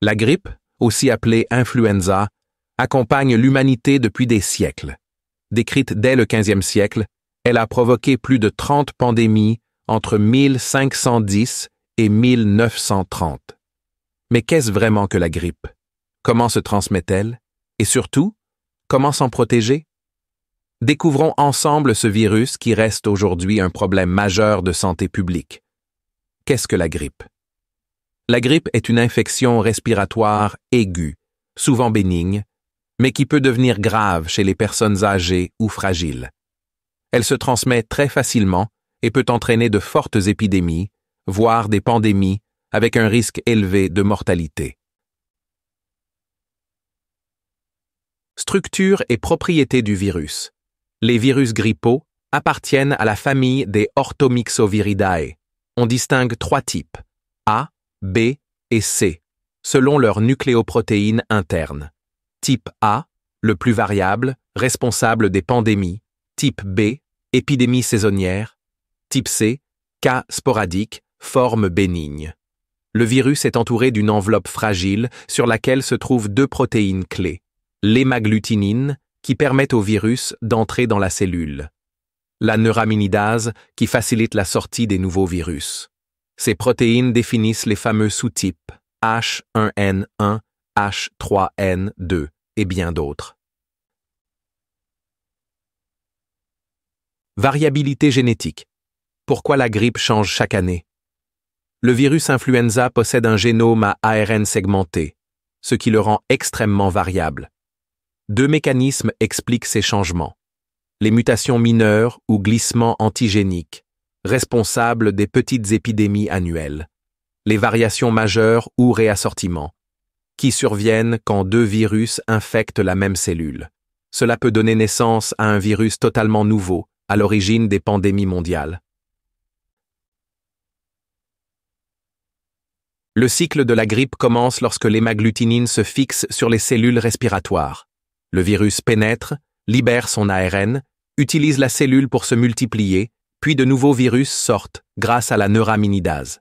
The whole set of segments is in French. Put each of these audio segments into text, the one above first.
La grippe, aussi appelée influenza, accompagne l'humanité depuis des siècles. Décrite dès le XVe siècle, elle a provoqué plus de 30 pandémies entre 1510 et 1930. Mais qu'est-ce vraiment que la grippe? Comment se transmet-elle? Et surtout, comment s'en protéger? Découvrons ensemble ce virus qui reste aujourd'hui un problème majeur de santé publique. Qu'est-ce que la grippe? La grippe est une infection respiratoire aiguë, souvent bénigne, mais qui peut devenir grave chez les personnes âgées ou fragiles. Elle se transmet très facilement et peut entraîner de fortes épidémies, voire des pandémies, avec un risque élevé de mortalité. Structure et propriétés du virus. Les virus grippaux appartiennent à la famille des Orthomyxoviridae. On distingue 3 types, A, B et C, selon leurs nucléoprotéines internes. Type A, le plus variable, responsable des pandémies. Type B, épidémie saisonnière. Type C, cas sporadique, forme bénigne. Le virus est entouré d'une enveloppe fragile sur laquelle se trouvent 2 protéines clés. L'hémagglutinine, qui permet au virus d'entrer dans la cellule. La neuraminidase, qui facilite la sortie des nouveaux virus. Ces protéines définissent les fameux sous-types H1N1, H3N2 et bien d'autres. Variabilité génétique. Pourquoi la grippe change chaque année? Le virus influenza possède un génome à ARN segmenté, ce qui le rend extrêmement variable. 2 mécanismes expliquent ces changements. Les mutations mineures ou glissements antigéniques, responsables des petites épidémies annuelles. Les variations majeures ou réassortiments, qui surviennent quand 2 virus infectent la même cellule. Cela peut donner naissance à un virus totalement nouveau, à l'origine des pandémies mondiales. Le cycle de la grippe commence lorsque l'hémagglutinine se fixe sur les cellules respiratoires. Le virus pénètre, libère son ARN, utilise la cellule pour se multiplier, puis de nouveaux virus sortent grâce à la neuraminidase.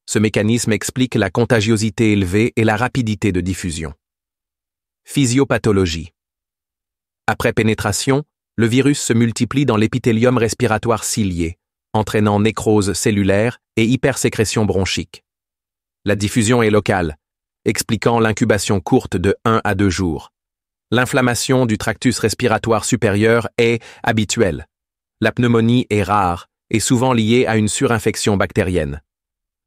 Ce mécanisme explique la contagiosité élevée et la rapidité de diffusion. Physiopathologie. Après pénétration, le virus se multiplie dans l'épithélium respiratoire cilié, entraînant nécrose cellulaire et hypersécrétion bronchique. La diffusion est locale, expliquant l'incubation courte de 1 à 2 jours. L'inflammation du tractus respiratoire supérieur est habituelle. La pneumonie est rare et souvent liée à une surinfection bactérienne.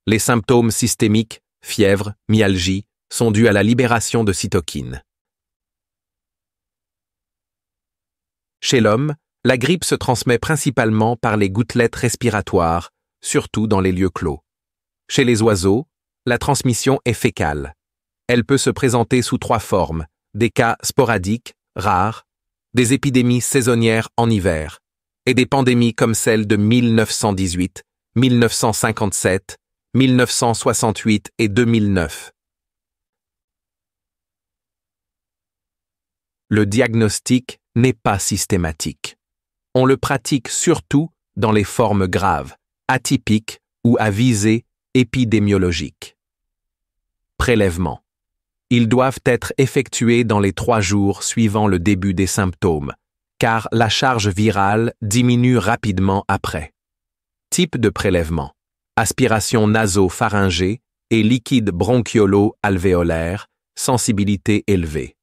Les symptômes systémiques, fièvre, myalgie, sont dus à la libération de cytokines. Chez l'homme, la grippe se transmet principalement par les gouttelettes respiratoires, surtout dans les lieux clos. Chez les oiseaux, la transmission est fécale. Elle peut se présenter sous 3 formes, des cas sporadiques, rares, des épidémies saisonnières en hiver, et des pandémies comme celle de 1918, 1957, 1968 et 2009. Le diagnostic n'est pas systématique. On le pratique surtout dans les formes graves, atypiques ou à visée épidémiologique. Prélèvement. Ils doivent être effectués dans les 3 jours suivant le début des symptômes, car la charge virale diminue rapidement après. Type de prélèvement. Aspiration naso-pharyngée et liquide bronchiolo-alvéolaire, sensibilité élevée.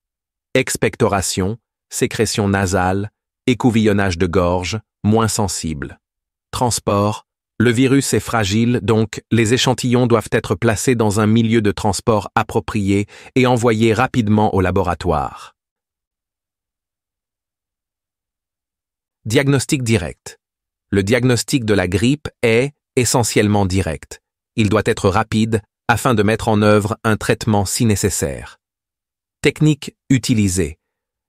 Expectoration, sécrétion nasale, écouvillonnage de gorge, moins sensible. Transport. Le virus est fragile, donc les échantillons doivent être placés dans un milieu de transport approprié et envoyés rapidement au laboratoire. Diagnostic direct. Le diagnostic de la grippe est essentiellement direct. Il doit être rapide afin de mettre en œuvre un traitement si nécessaire. Technique utilisée.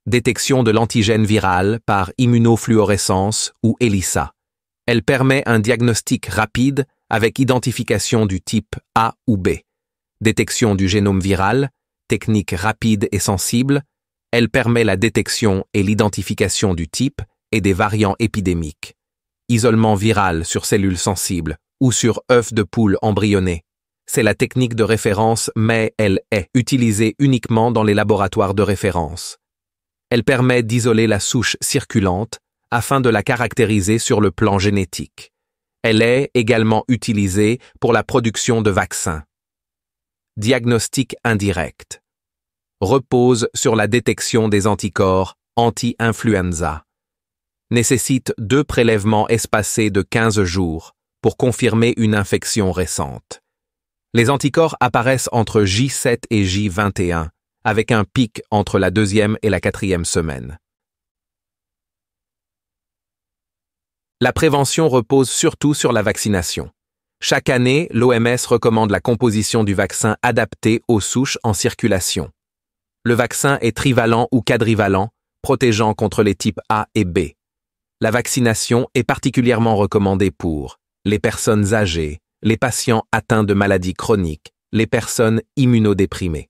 Détection de l'antigène viral par immunofluorescence ou ELISA. Elle permet un diagnostic rapide avec identification du type A ou B. Détection du génome viral, technique rapide et sensible. Elle permet la détection et l'identification du type et des variants épidémiques. Isolement viral sur cellules sensibles ou sur œufs de poule embryonnés. C'est la technique de référence, mais elle est utilisée uniquement dans les laboratoires de référence. Elle permet d'isoler la souche circulante afin de la caractériser sur le plan génétique. Elle est également utilisée pour la production de vaccins. Diagnostic indirect. Repose sur la détection des anticorps anti-influenza. Nécessite 2 prélèvements espacés de 15 jours pour confirmer une infection récente. Les anticorps apparaissent entre J7 et J21, avec un pic entre la 2e et la 4e semaine. La prévention repose surtout sur la vaccination. Chaque année, l'OMS recommande la composition du vaccin adapté aux souches en circulation. Le vaccin est trivalent ou quadrivalent, protégeant contre les types A et B. La vaccination est particulièrement recommandée pour les personnes âgées, les patients atteints de maladies chroniques, les personnes immunodéprimées.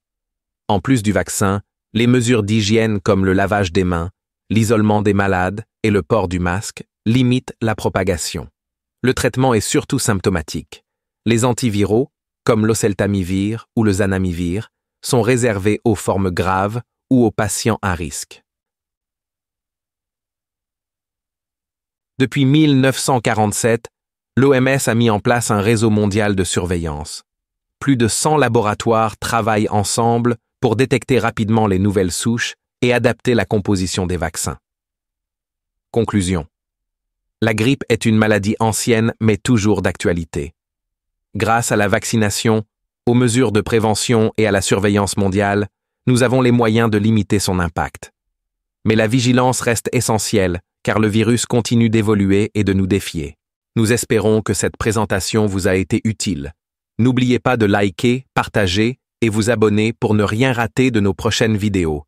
En plus du vaccin, les mesures d'hygiène comme le lavage des mains, l'isolement des malades et le port du masque limitent la propagation. Le traitement est surtout symptomatique. Les antiviraux, comme l'oseltamivir ou le zanamivir, sont réservés aux formes graves ou aux patients à risque. Depuis 1947, l'OMS a mis en place un réseau mondial de surveillance. Plus de 100 laboratoires travaillent ensemble pour détecter rapidement les nouvelles souches et adapter la composition des vaccins. Conclusion. La grippe est une maladie ancienne mais toujours d'actualité. Grâce à la vaccination, aux mesures de prévention et à la surveillance mondiale, nous avons les moyens de limiter son impact. Mais la vigilance reste essentielle car le virus continue d'évoluer et de nous défier. Nous espérons que cette présentation vous a été utile. N'oubliez pas de liker, partager et vous abonner pour ne rien rater de nos prochaines vidéos.